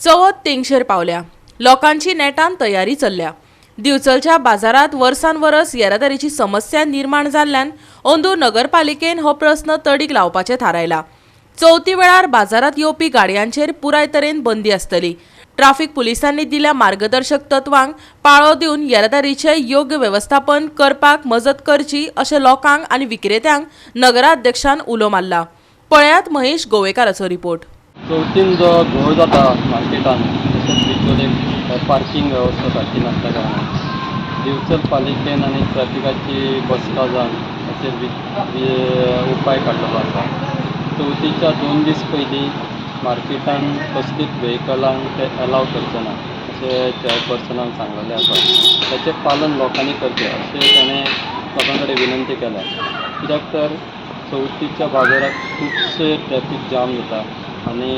चवथ तेंगशेर पावल्या, लोकांची नेटान तयारी चल्ल्या। दिवचलच्या बाजारात वर्सांवरस येरादारीची समस्या निर्माण जाल्ल्यान अंदूर नगरपालिकेन हो प्रस्न तडीक लावपाचें थारायला। चवथी वेळार बाजारात येवपी गाडयांचेर पुराय तरेन बंदी आसतली। ट्राफिक पुलिसांनी दिल्या मार्गदर्शक तत्वांक पाळो दिवन येरादारीचे योग्य व्यवस्थापन करपाक मजत करची अशें लोकांक आनी विक्रेत्यांक नगराध्यक्षान उलो मारला। पळयात महेश गोवेकाराचो रिपोर्ट। चवथीन जो घोळ जाता मार्केटान तशेंच भितर पार्किंग वेवस्था सारकी नासल्या कारणान दिवचल पालिकेन आनी ट्रॅफिकाची बसका जावन हाचेर उपाय काडलेलो आसा। चवथीच्या 2 दीस पयलीं मार्केटान कसलीच व्हेकलांक ते अलाव करचे ना अशें चेअरपर्सनान सांगलेलें आसा। ताचें पालन लोकांनी करचें अशें ताणें लोकां कडेन विनंती केल्या, कित्याक तर चवथीच्या बाजारात खुबशे ट्रॅफीक जाम जाता आनी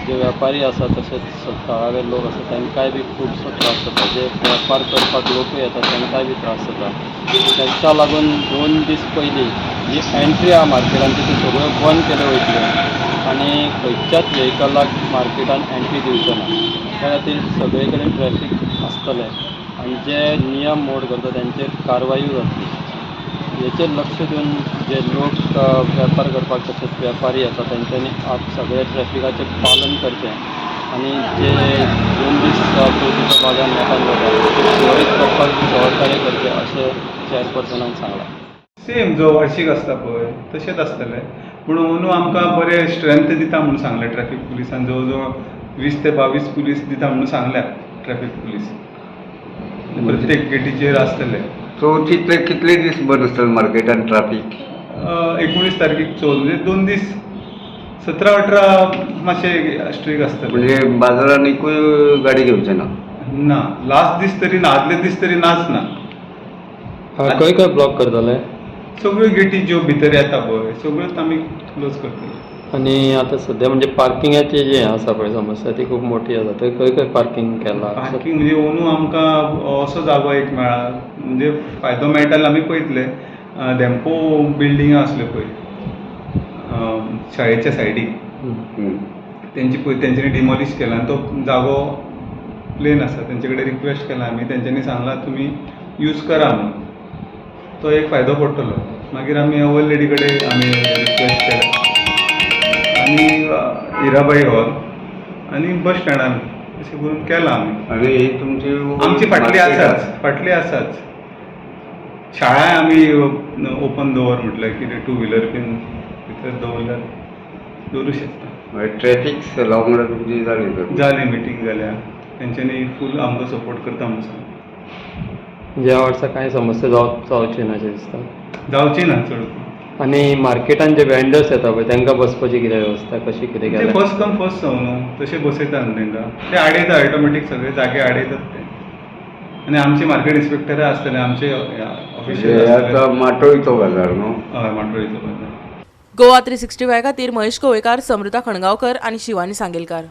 जे वेपारी आसा तशेंच थळावे लोक आसा तांकांय बी खुबसो त्रास जाता। जे वेपार करपाक लोक येता तांकांय बी त्रास जाता। ताका लागून 2 दीस पयलीं जी एंट्री आहा मार्केटांची ती सगळ्यो बंद केल्यो वयतल्यो आनी खंयच्याच व्हेकलाक मार्केटान एंट्री दिवचो ना। त्या खातीर सगळे कडेन ट्रॅफीक आसतलें आनी जे नियम मोड करता तांचेर कारवायूय जातली। हेचेर लक्ष दिवन जे लोक वेपार करपाक तशेंच वेपारी आसा तांच्यांनी सगळे ट्रॅफिकाचें पालन करचें आनी जे 2 दीस चवथीचो बाजार नेटान जाता सुरळीत करपाक सहकार्य करचें अशें चेअरपर्सनान सांगलां। सेम जो वार्षिक आसता पळय तशेंच आसतलें, पूण अंदू आमकां बरें स्ट्रेंथ दिता म्हणून सांगलें ट्रॅफीक पुलिसान। जवळ जवळ 20 ते 22 पुलीस दिता म्हणून सांगल्यात ट्रॅफीक पुलीस, प्रत्येक गेटीचेर आसतले। चवथीतले कितले दीस बंद आसतलें मार्केटान ट्राफीक? 19 तारखेक चवथ, म्हणजे 2 दीस 17-18 मातशें स्ट्रीक आसतलें। म्हणजे बाजारान एकूय गाडी घेवचे ना? ना, लास्ट दीस तरी ना, आदले दीस तरी नाच ना। खंय खंय ब्लॉक करतले? सगळ्यो गेटी ज्यो भितर येता पळय सगळ्योच आमी क्लोज करतले। आनी आतां सद्या म्हणजे पार्किंगाची जी आसा पळय समस्या ती खूब मोठी आसा, थंय खंय खंय पार्किंग केलां? पार्किंग म्हणजे अंदू आमकां असो जागो एक मेळ्ळा, म्हणजे फायदो मेळटालो आमी पळयतले। धेंपो बिल्डिंगा आसल्यो पळय शाळेच्या सायडीक, तेंच्यांनी डिमॉलिश केला आनी तो जागो प्लेन आसा। तेंचे कडेन रिक्वेस्ट केला आमी, तेंच्यांनी सांगलां तुमी यूज करा म्हणून, तो एक फायदो पडटलो। मागीर आमी अवल लेडी कडेन आमी रिक्वेस्ट केलें आनी हिराबाई हॉल आनी बस स्टँडान अशें करून केलां आमी। आनी ही तुमची आमची फाटली आसाच शाळाय आमी ओपन दवर म्हटल्यार कितें 2 व्हिलर बीन भितर दवरल्यार दवरूं शकता। ट्रॅफिक वांगडा तुमची जाली मिटींग जाल्या, तेंच्यांनी फूल आमकां सपोर्ट करता म्हणून सांगलें। ह्या वर्सा कांय समस्या जावची ना अशें दिसता? जावची ना चड। आनी मार्केटान जे वेंडर्स येता पळय तांकां बसपाची कितें वेवस्था कशी कितें ते केल्या? फर्स्ट कम फर्स्ट सर्व न्हू, तशें बसयता न्हू तांकां, ते आडयता ऑटोमॅटीक सगळे जागे आडयतात ते। आनी आमचे मार्केट इन्स्पेक्टराय आसतले, आमचे ऑफिशियल आतां माटोळीचो बाजार न्हू? हय, माटोळीचो बाजार। गोवा 365 खातीर महेश गोवेकार, समृता खणगांवकर आनी शिवानी सांगेलकार।